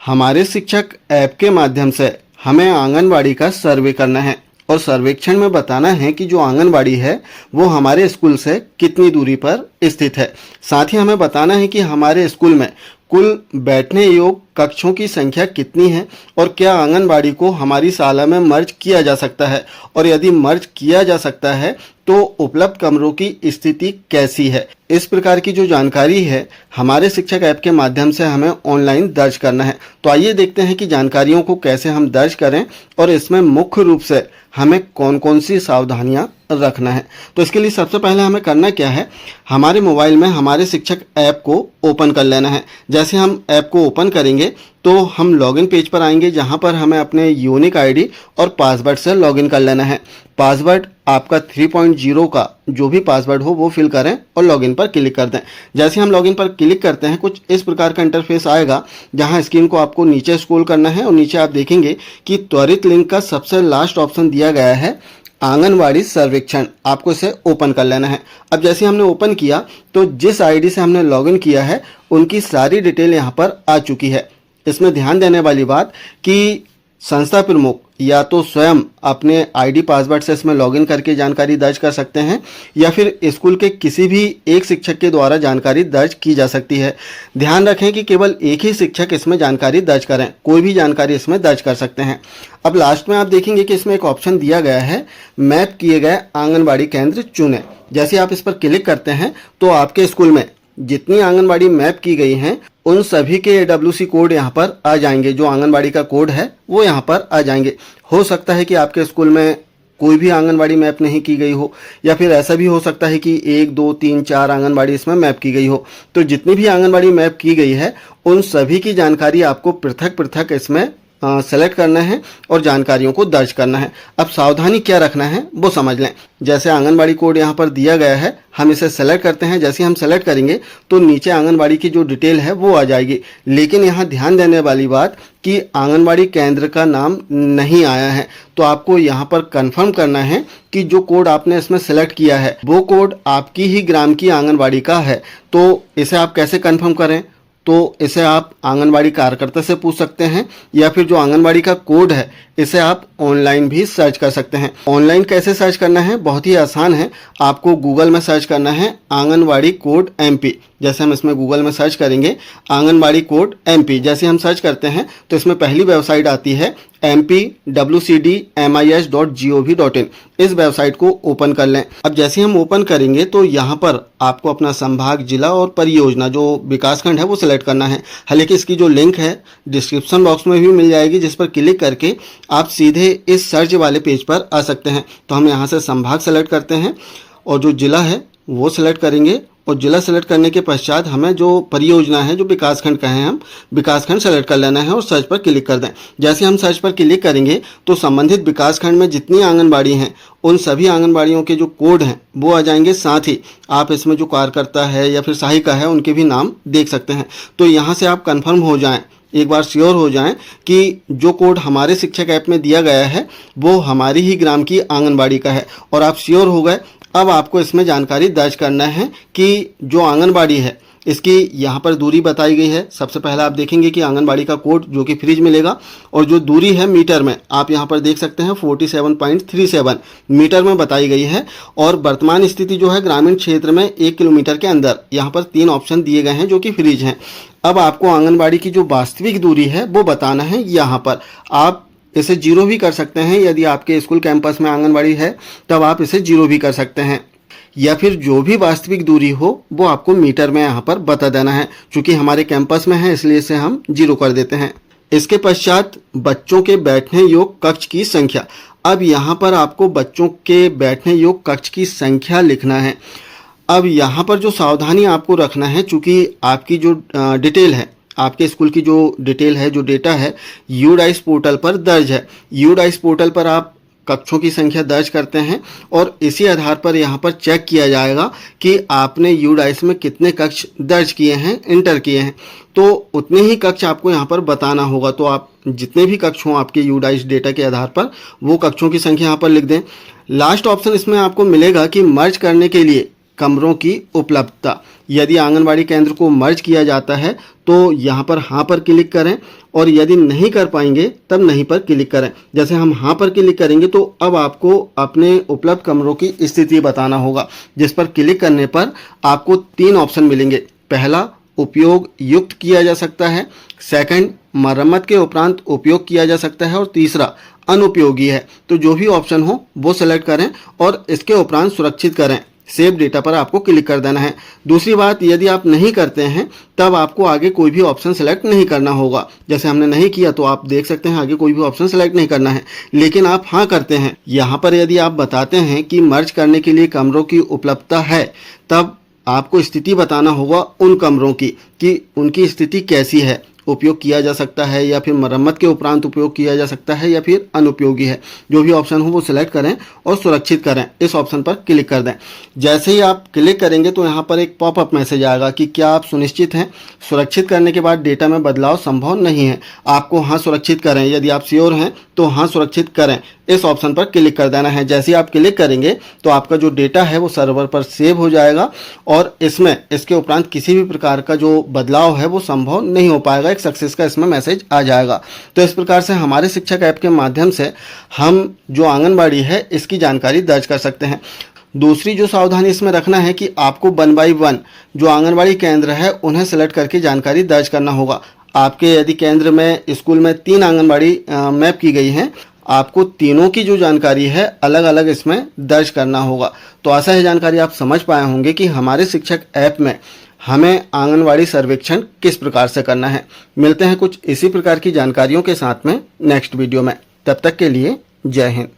हमारे शिक्षक ऐप के माध्यम से हमें आंगनबाड़ी का सर्वे करना है और सर्वेक्षण में बताना है कि जो आंगनबाड़ी है वो हमारे स्कूल से कितनी दूरी पर स्थित है। साथ ही हमें बताना है कि हमारे स्कूल में कुल बैठने योग्य कक्षों की संख्या कितनी है और क्या आंगनबाड़ी को हमारी शाला में मर्ज किया जा सकता है, और यदि मर्ज किया जा सकता है तो उपलब्ध कमरों की स्थिति कैसी है। इस प्रकार की जो जानकारी है हमारे शिक्षक ऐप के माध्यम से हमें ऑनलाइन दर्ज करना है। तो आइए देखते हैं कि जानकारियों को कैसे हम दर्ज करें और इसमें मुख्य रूप से हमें कौन कौन सी सावधानियां रखना है। तो इसके लिए सबसे पहले हमें करना क्या है, हमारे मोबाइल में हमारे शिक्षक ऐप को ओपन कर लेना है। जैसे हम ऐप को ओपन करेंगे तो हम लॉगिन पेज पर आएंगे, जहां पर हमें अपने यूनिक आईडी और पासवर्ड से लॉगिन कर लेना है। पासवर्ड आपका 3.0 का जो भी पासवर्ड हो वो फिल करें और लॉगिन पर क्लिक कर दें। जैसे हम लॉगिन पर क्लिक करते हैं कुछ इस प्रकार का इंटरफेस आएगा, जहां स्क्रीन को आपको नीचे स्क्रॉल करना है और नीचे आप देखेंगे कि त्वरित लिंक का सबसे लास्ट ऑप्शन दिया गया है आंगनवाड़ी सर्वेक्षण। आपको इसे ओपन कर लेना है। अब जैसे हमने ओपन किया तो जिस आईडी से हमने लॉगिन किया है उनकी सारी डिटेल यहाँ पर आ चुकी है। इसमें ध्यान देने वाली बात कि संस्था प्रमुख या तो स्वयं अपने आईडी पासवर्ड से इसमें लॉगिन करके जानकारी दर्ज कर सकते हैं या फिर स्कूल के किसी भी एक शिक्षक के द्वारा जानकारी दर्ज की जा सकती है। ध्यान रखें कि केवल एक ही शिक्षक इसमें जानकारी दर्ज करें, कोई भी जानकारी इसमें दर्ज कर सकते हैं। अब लास्ट में आप देखेंगे कि इसमें एक ऑप्शन दिया गया है मैप किए गए आंगनबाड़ी केंद्र चुनें। जैसे आप इस पर क्लिक करते हैं तो आपके स्कूल में जितनी आंगनबाड़ी मैप की गई हैं उन सभी के AWC कोड यहाँ पर आ जाएंगे। जो आंगनबाड़ी का कोड है वो यहाँ पर आ जाएंगे। हो सकता है कि आपके स्कूल में कोई भी आंगनबाड़ी मैप नहीं की गई हो, या फिर ऐसा भी हो सकता है कि 1 2 3 4 आंगनबाड़ी इसमें मैप की गई हो। तो जितनी भी आंगनबाड़ी मैप की गई है उन सभी की जानकारी आपको पृथक पृथक इसमें सेलेक्ट करना है और जानकारियों को दर्ज करना है। अब सावधानी क्या रखना है वो समझ लें। जैसे आंगनबाड़ी कोड यहाँ पर दिया गया है, हम इसे सेलेक्ट करते हैं। जैसे हम सेलेक्ट करेंगे तो नीचे आंगनबाड़ी की जो डिटेल है वो आ जाएगी। लेकिन यहाँ ध्यान देने वाली बात कि आंगनबाड़ी केंद्र का नाम नहीं आया है, तो आपको यहाँ पर कंफर्म करना है कि जो कोड आपने इसमें सेलेक्ट किया है वो कोड आपकी ही ग्राम की आंगनबाड़ी का है। तो इसे आप कैसे कंफर्म करें, तो इसे आप आंगनबाड़ी कार्यकर्ता से पूछ सकते हैं या फिर जो आंगनबाड़ी का कोड है इसे आप ऑनलाइन भी सर्च कर सकते हैं। ऑनलाइन कैसे सर्च करना है, बहुत ही आसान है। आपको गूगल में सर्च करना है आंगनबाड़ी कोड MP। जैसे हम इसमें गूगल में सर्च करेंगे आंगनबाड़ी कोड MP, जैसे हम सर्च करते हैं तो इसमें पहली वेबसाइट आती है mpwcdmis.gov.in। इस वेबसाइट को ओपन कर लें। अब जैसे हम ओपन करेंगे तो यहाँ पर आपको अपना संभाग, जिला और परियोजना जो विकासखंड है वो सिलेक्ट करना है। हालांकि इसकी जो लिंक है डिस्क्रिप्शन बॉक्स में भी मिल जाएगी, जिस पर क्लिक करके आप सीधे इस सर्च वाले पेज पर आ सकते हैं। तो हम यहाँ से संभाग सेलेक्ट करते हैं और जो जिला है वो सिलेक्ट करेंगे, और जिला सेलेक्ट करने के पश्चात हमें जो परियोजना है, जो विकासखंड कहें, हम विकासखंड सेलेक्ट कर लेना है और सर्च पर क्लिक कर दें। जैसे हम सर्च पर क्लिक करेंगे तो संबंधित विकासखंड में जितनी आंगनबाड़ी हैं उन सभी आंगनबाड़ियों के जो कोड हैं वो आ जाएंगे। साथ ही आप इसमें जो कार्यकर्ता है या फिर सहायिका है उनके भी नाम देख सकते हैं। तो यहाँ से आप कन्फर्म हो जाएँ, एक बार श्योर हो जाएं कि जो कोड हमारे शिक्षक ऐप में दिया गया है वो हमारी ही ग्राम की आंगनबाड़ी का है, और आप श्योर हो गए। अब आपको इसमें जानकारी दर्ज करना है कि जो आंगनबाड़ी है इसकी यहाँ पर दूरी बताई गई है। सबसे पहले आप देखेंगे कि आंगनबाड़ी का कोड जो कि फ्रिज मिलेगा, और जो दूरी है मीटर में आप यहाँ पर देख सकते हैं 47.37 मीटर में बताई गई है। और वर्तमान स्थिति जो है ग्रामीण क्षेत्र में 1 किलोमीटर के अंदर, यहाँ पर 3 ऑप्शन दिए गए हैं जो कि फ्रिज हैं। अब आपको आंगनबाड़ी की जो वास्तविक दूरी है वो बताना है। यहाँ पर आप इसे 0 भी कर सकते हैं। यदि आपके स्कूल कैंपस में आंगनबाड़ी है तब आप इसे 0 भी कर सकते हैं, या फिर जो भी वास्तविक दूरी हो वो आपको मीटर में यहाँ पर बता देना है। चूंकि हमारे कैंपस में है इसलिए इसे हम 0 कर देते हैं। इसके पश्चात बच्चों के बैठने योग्य कक्ष की संख्या। अब यहाँ पर आपको बच्चों के बैठने योग्य कक्ष की संख्या लिखना है। अब यहाँ पर जो सावधानी आपको रखना है, चूंकि आपकी जो डिटेल है, आपके स्कूल की जो डिटेल है, जो डेटा है UDICE पोर्टल पर दर्ज है। UDICE पोर्टल पर आप कक्षों की संख्या दर्ज करते हैं और इसी आधार पर यहाँ पर चेक किया जाएगा कि आपने UDICE में कितने कक्ष दर्ज किए हैं, इंटर किए हैं। तो उतने ही कक्ष आपको यहाँ पर बताना होगा। तो आप जितने भी कक्ष हों आपके UDICE डेटा के आधार पर वो कक्षों की संख्या यहाँ पर लिख दें। लास्ट ऑप्शन इसमें आपको मिलेगा कि मर्ज करने के लिए कमरों की उपलब्धता। यदि आंगनबाड़ी केंद्र को मर्ज किया जाता है तो यहाँ पर हाँ पर क्लिक करें, और यदि नहीं कर पाएंगे तब नहीं पर क्लिक करें। जैसे हम हाँ पर क्लिक करेंगे तो अब आपको अपने उपलब्ध कमरों की स्थिति बताना होगा, जिस पर क्लिक करने पर आपको 3 ऑप्शन मिलेंगे। पहला, उपयोग युक्त किया जा सकता है। सेकंड, मरम्मत के उपरांत उपयोग किया जा सकता है। और तीसरा, अनुपयोगी है। तो जो भी ऑप्शन हो वो सेलेक्ट करें और इसके उपरांत सुरक्षित करें। सेव डेटा पर आपको क्लिक कर देना है। दूसरी बात, यदि आप नहीं करते हैं तब आपको आगे कोई भी ऑप्शन सेलेक्ट नहीं करना होगा। जैसे हमने नहीं किया तो आप देख सकते हैं आगे कोई भी ऑप्शन सेलेक्ट नहीं करना है। लेकिन आप हाँ करते हैं, यहाँ पर यदि आप बताते हैं कि मर्ज करने के लिए कमरों की उपलब्धता है, तब आपको स्थिति बताना होगा उन कमरों की कि उनकी स्थिति कैसी है, उपयोग किया जा सकता है या फिर मरम्मत के उपरांत उपयोग किया जा सकता है या फिर अनुपयोगी है। जो भी ऑप्शन हो वो सिलेक्ट करें और सुरक्षित करें, इस ऑप्शन पर क्लिक कर दें। जैसे ही आप क्लिक करेंगे तो यहाँ पर एक पॉपअप मैसेज आएगा कि क्या आप सुनिश्चित हैं, सुरक्षित करने के बाद डेटा में बदलाव संभव नहीं है। आपको हाँ सुरक्षित करें, यदि आप श्योर हैं तो हाँ सुरक्षित करें, इस ऑप्शन पर क्लिक कर देना है। जैसे ही आप क्लिक करेंगे तो आपका जो डेटा है वो सर्वर पर सेव हो जाएगा और इसके उपरांत किसी भी प्रकार का जो बदलाव है वो संभव नहीं हो पाएगा। एक सक्सेस का इसमें मैसेज आ जाएगा। तो इस प्रकार से हमारे शिक्षक ऐप के माध्यम से हम जो आंगनबाड़ी है इसकी जानकारी दर्ज कर सकते हैं। दूसरी जो सावधानी इसमें रखना है कि आपको 1 बाय 1 जो आंगनबाड़ी केंद्र है उन्हें सेलेक्ट करके जानकारी दर्ज करना होगा। आपके यदि केंद्र में स्कूल में 3 आंगनबाड़ी मैप की गई हैं, आपको तीनों की जो जानकारी है अलग अलग इसमें दर्ज करना होगा। तो आशा है जानकारी आप समझ पाए होंगे कि हमारे शिक्षक ऐप में हमें आंगनवाड़ी सर्वेक्षण किस प्रकार से करना है। मिलते हैं कुछ इसी प्रकार की जानकारियों के साथ में नेक्स्ट वीडियो में। तब तक के लिए जय हिंद।